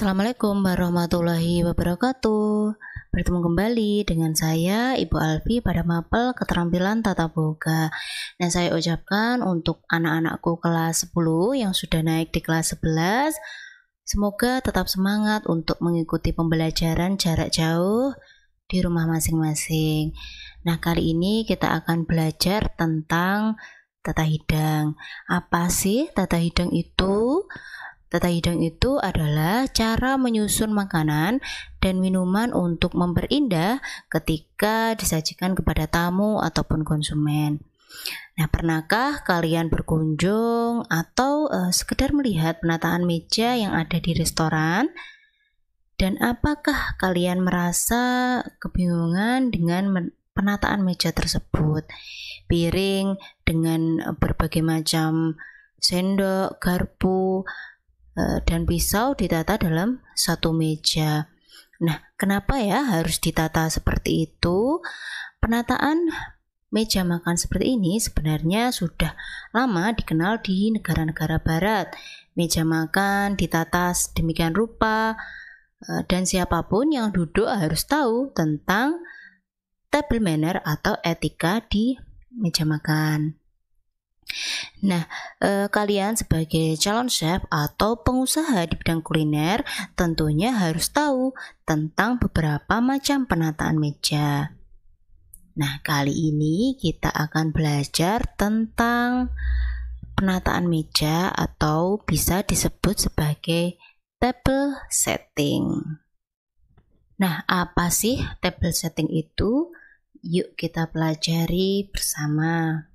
Assalamualaikum warahmatullahi wabarakatuh. Bertemu kembali dengan saya Ibu Alfi pada mapel keterampilan tata boga. Nah, saya ucapkan untuk anak-anakku kelas 10 yang sudah naik di kelas 11, semoga tetap semangat untuk mengikuti pembelajaran jarak jauh di rumah masing-masing. Nah, kali ini kita akan belajar tentang tata hidang. Apa sih tata hidang itu? Tata hidang itu adalah cara menyusun makanan dan minuman untuk memperindah ketika disajikan kepada tamu ataupun konsumen. Nah, pernahkah kalian berkunjung atau sekedar melihat penataan meja yang ada di restoran? Dan apakah kalian merasa kebingungan dengan penataan meja tersebut? Piring dengan berbagai macam sendok, garpu, dan pisau ditata dalam satu meja. Nah, kenapa ya harus ditata seperti itu? Penataan meja makan seperti ini sebenarnya sudah lama dikenal di negara-negara barat. Meja makan ditata sedemikian rupa, dan siapapun yang duduk harus tahu tentang table manner atau etika di meja makan. Nah, kalian sebagai calon chef atau pengusaha di bidang kuliner tentunya harus tahu tentang beberapa macam penataan meja. Nah, kali ini kita akan belajar tentang penataan meja atau bisa disebut sebagai table setting. Nah, apa sih table setting itu? Yuk kita pelajari bersama.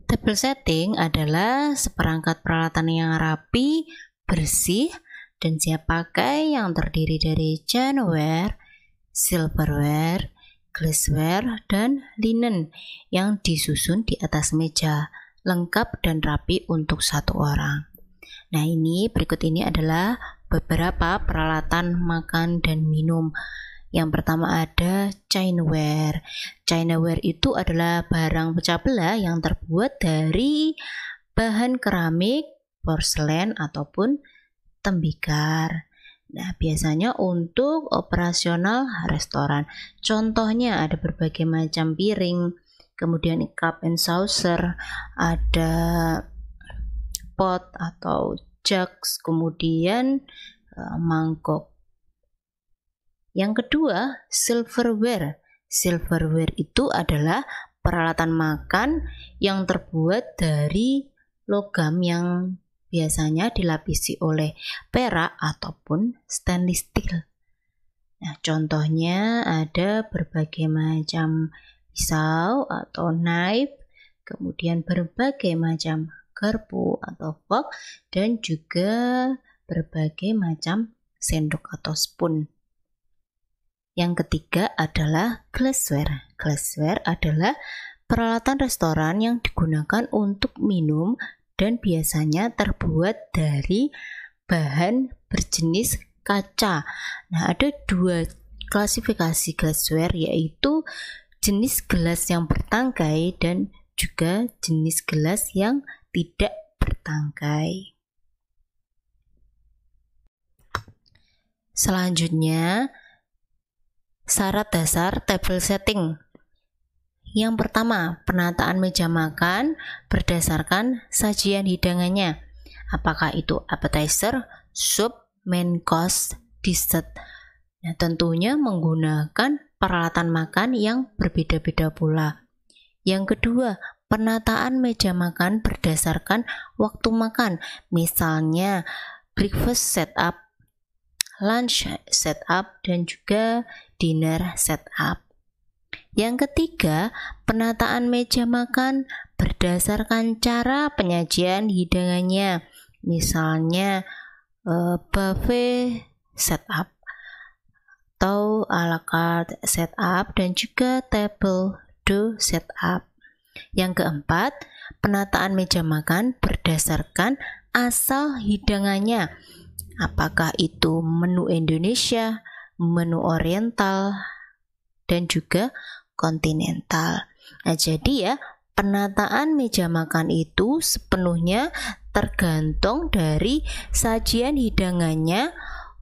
Table setting adalah seperangkat peralatan yang rapi, bersih, dan siap pakai yang terdiri dari china-ware, silverware, glassware, dan linen yang disusun di atas meja, lengkap dan rapi untuk satu orang. Nah, berikut ini adalah beberapa peralatan makan dan minum. Yang pertama ada chinaware. Chinaware itu adalah barang pecah belah yang terbuat dari bahan keramik, porselen, ataupun tembikar. Nah, biasanya untuk operasional restoran. Contohnya ada berbagai macam piring, kemudian cup and saucer, ada pot atau jugs, kemudian mangkok. Yang kedua, silverware. Silverware itu adalah peralatan makan yang terbuat dari logam yang biasanya dilapisi oleh perak ataupun stainless steel. Nah, contohnya ada berbagai macam pisau atau knife, kemudian berbagai macam garpu atau fork, dan juga berbagai macam sendok atau spoon. Yang ketiga adalah glassware. Glassware adalah peralatan restoran yang digunakan untuk minum dan biasanya terbuat dari bahan berjenis kaca. Nah, ada dua klasifikasi glassware, yaitu jenis gelas yang bertangkai dan juga jenis gelas yang tidak bertangkai. Selanjutnya, syarat dasar table setting. Yang pertama, penataan meja makan berdasarkan sajian hidangannya. Apakah itu appetizer, soup, main course, dessert. Nah, tentunya menggunakan peralatan makan yang berbeda-beda pula. Yang kedua, penataan meja makan berdasarkan waktu makan. Misalnya breakfast setup, lunch setup, dan juga dinner setup. Yang ketiga, penataan meja makan berdasarkan cara penyajian hidangannya. Misalnya buffet setup atau a la carte setup, dan juga table d'hôte setup. Yang keempat, penataan meja makan berdasarkan asal hidangannya. Apakah itu menu Indonesia, menu Oriental, dan juga kontinental. Nah, jadi ya, penataan meja makan itu sepenuhnya tergantung dari sajian hidangannya,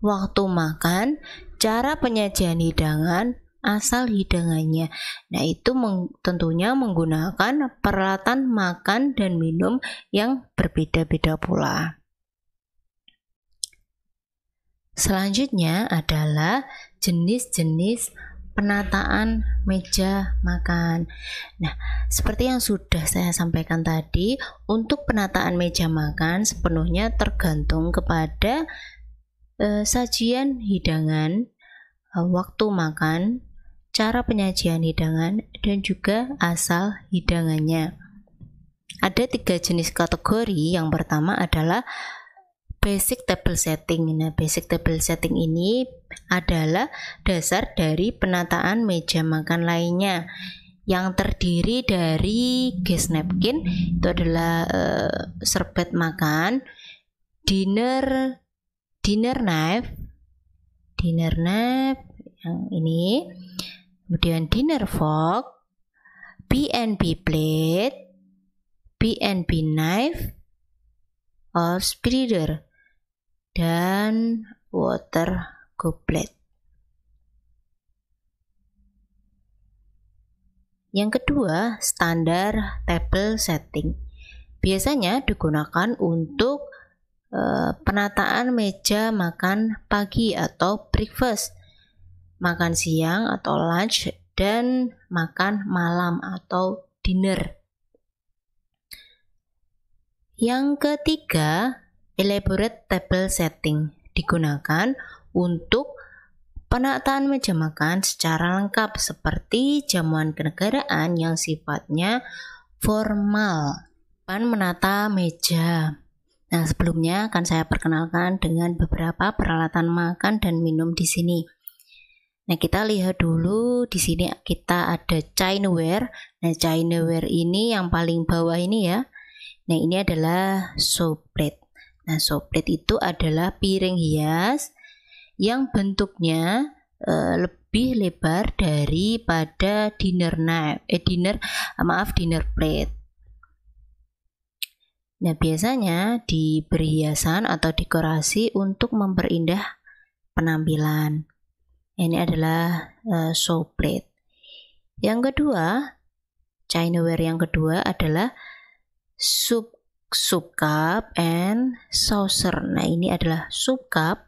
waktu makan, cara penyajian hidangan, asal hidangannya. Nah, itu tentunya menggunakan peralatan makan dan minum yang berbeda-beda pula. Selanjutnya adalah jenis-jenis penataan meja makan. Nah, seperti yang sudah saya sampaikan tadi, untuk penataan meja makan sepenuhnya tergantung kepada sajian hidangan, waktu makan, cara penyajian hidangan, dan juga asal hidangannya. Ada 3 jenis kategori. Yang pertama adalah basic table setting. Nah, basic table setting ini adalah dasar dari penataan meja makan lainnya yang terdiri dari guest napkin, itu adalah serbet makan, dinner knife yang ini, kemudian dinner fork, B&B plate, B&B knife or spreader, dan water goblet. Yang kedua, standar table setting. Biasanya digunakan untuk penataan meja makan pagi atau breakfast, makan siang atau lunch, dan makan malam atau dinner. Yang ketiga, elaborate table setting digunakan untuk penataan meja makan secara lengkap seperti jamuan kenegaraan yang sifatnya formal. Menata meja. Nah, sebelumnya akan saya perkenalkan dengan beberapa peralatan makan dan minum di sini. Nah, kita lihat dulu di sini kita ada chinaware. Nah, chinaware ini yang paling bawah ini ya. Nah, ini adalah show plate. Nah, show plate itu adalah piring hias yang bentuknya lebih lebar daripada dinner plate. Nah, biasanya diberi hiasan atau dekorasi untuk memperindah penampilan. Ini adalah show plate. Yang kedua, chinaware yang kedua adalah soup cup and saucer. Nah, ini adalah soup cup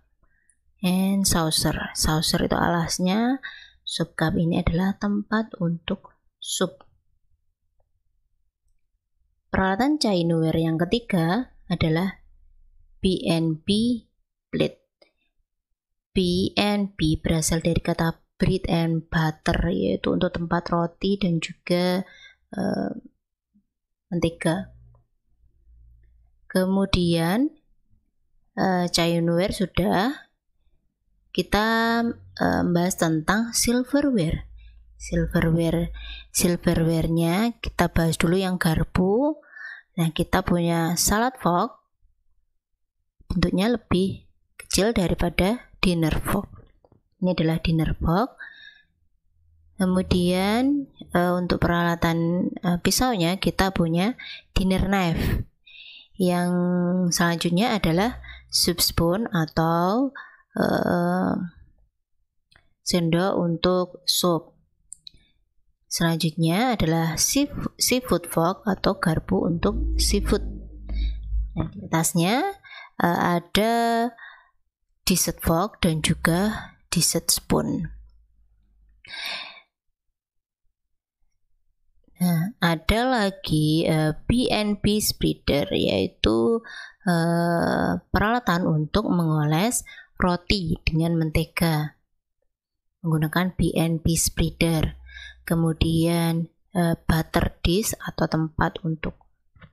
and saucer. Saucer itu alasnya, soup cup ini adalah tempat untuk sup. Peralatan chinaware yang ketiga adalah B&B plate. B&B berasal dari kata bread and butter, yaitu untuk tempat roti dan juga mentega. Kemudian chinaware sudah, kita bahas tentang silverware. Silverware-nya kita bahas dulu yang garpu. Nah, kita punya salad fork, bentuknya lebih kecil daripada dinner fork. Ini adalah dinner fork. Kemudian untuk peralatan pisaunya kita punya dinner knife. Yang selanjutnya adalah soup spoon atau sendok untuk sup. Selanjutnya adalah seafood fork atau garpu untuk seafood. Nah, di atasnya ada dessert fork dan juga dessert spoon. Nah, ada lagi B&B spreader, yaitu peralatan untuk mengoles roti dengan mentega menggunakan B&B spreader. Kemudian butter dish atau tempat untuk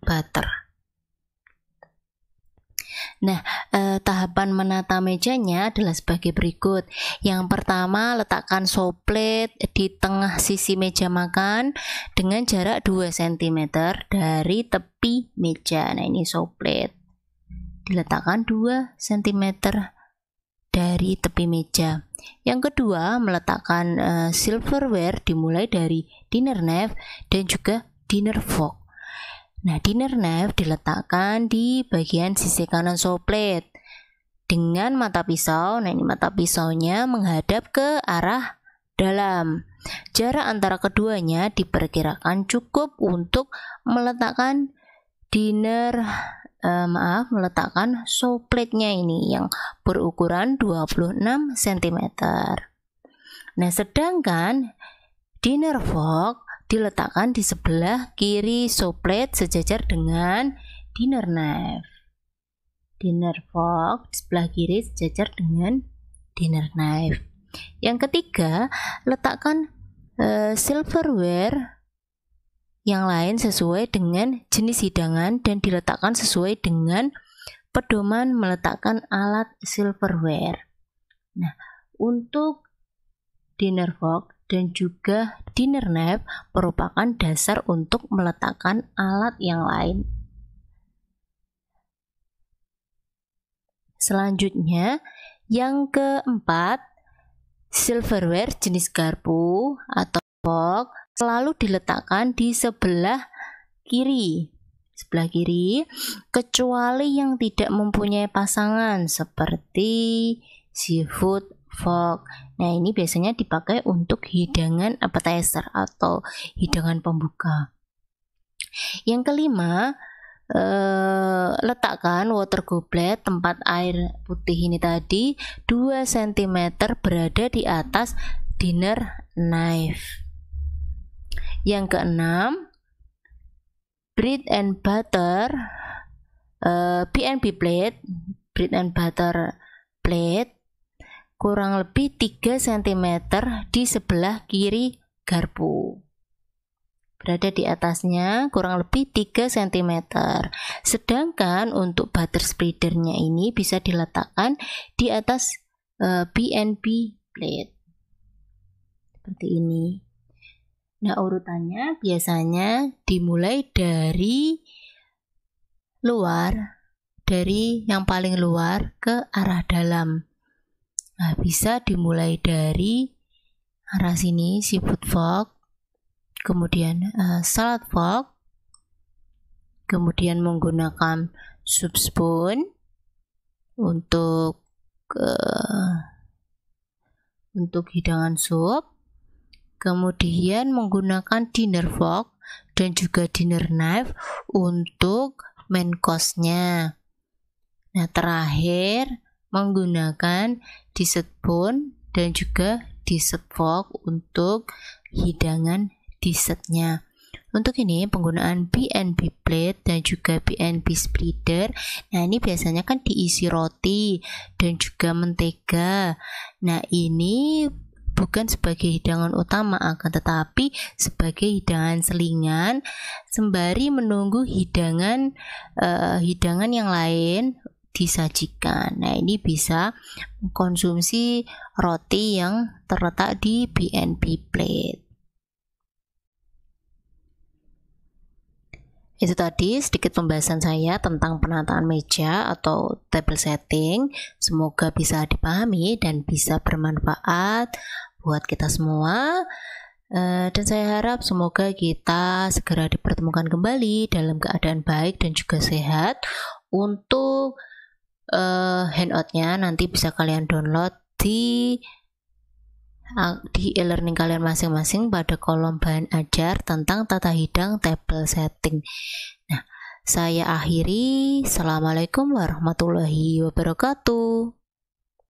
butter. Nah, tahapan menata mejanya adalah sebagai berikut. Yang pertama, letakkan show plate di tengah sisi meja makan dengan jarak 2 cm dari tepi meja. Nah, ini show plate diletakkan 2 cm dari tepi meja. Yang kedua, meletakkan silverware dimulai dari dinner knife dan juga dinner fork. Nah, dinner knife diletakkan di bagian sisi kanan show plate dengan mata pisau. Nah, ini mata pisaunya menghadap ke arah dalam. Jarak antara keduanya diperkirakan cukup untuk meletakkan meletakkan show plate-nya ini yang berukuran 26 cm. Nah, sedangkan dinner fork diletakkan di sebelah kiri show plate sejajar dengan dinner knife. Dinner fork di sebelah kiri sejajar dengan dinner knife. Yang ketiga, letakkan silverware yang lain sesuai dengan jenis hidangan dan diletakkan sesuai dengan pedoman meletakkan alat silverware. Nah, untuk dinner fork dan juga dinner knife merupakan dasar untuk meletakkan alat yang lain. Selanjutnya, yang keempat, silverware jenis garpu atau fork selalu diletakkan di sebelah kiri, kecuali yang tidak mempunyai pasangan seperti seafood fork. Nah, ini biasanya dipakai untuk hidangan appetizer atau hidangan pembuka. Yang kelima, letakkan water goblet tempat air putih ini tadi 2 cm berada di atas dinner knife. Yang keenam, bread and butter plate kurang lebih 3 cm di sebelah kiri garpu. Berada di atasnya kurang lebih 3 cm. Sedangkan untuk butter spreadernya ini bisa diletakkan di atas BNB plate. Seperti ini. Nah, urutannya biasanya dimulai dari luar, dari yang paling luar ke arah dalam. Nah, bisa dimulai dari arah sini, seafood fork, kemudian salad fork, kemudian menggunakan soup spoon untuk hidangan sup, kemudian menggunakan dinner fork dan juga dinner knife untuk main course-nya. Nah, terakhir menggunakan dessert spoon dan juga dessert fork untuk hidangan dessertnya. Untuk ini penggunaan BNB plate dan juga BNB spreader. Nah, ini biasanya kan diisi roti dan juga mentega. Nah, ini bukan sebagai hidangan utama, akan tetapi sebagai hidangan selingan sembari menunggu hidangan yang lain disajikan. Nah, ini bisa mengkonsumsi roti yang terletak di BNB plate. Itu tadi sedikit pembahasan saya tentang penataan meja atau table setting. Semoga bisa dipahami dan bisa bermanfaat buat kita semua. Dan saya harap semoga kita segera dipertemukan kembali dalam keadaan baik dan juga sehat. Untuk handoutnya nanti bisa kalian download di e-learning kalian masing-masing pada kolom bahan ajar tentang tata hidang table setting. Nah, saya akhiri. Assalamualaikum warahmatullahi wabarakatuh.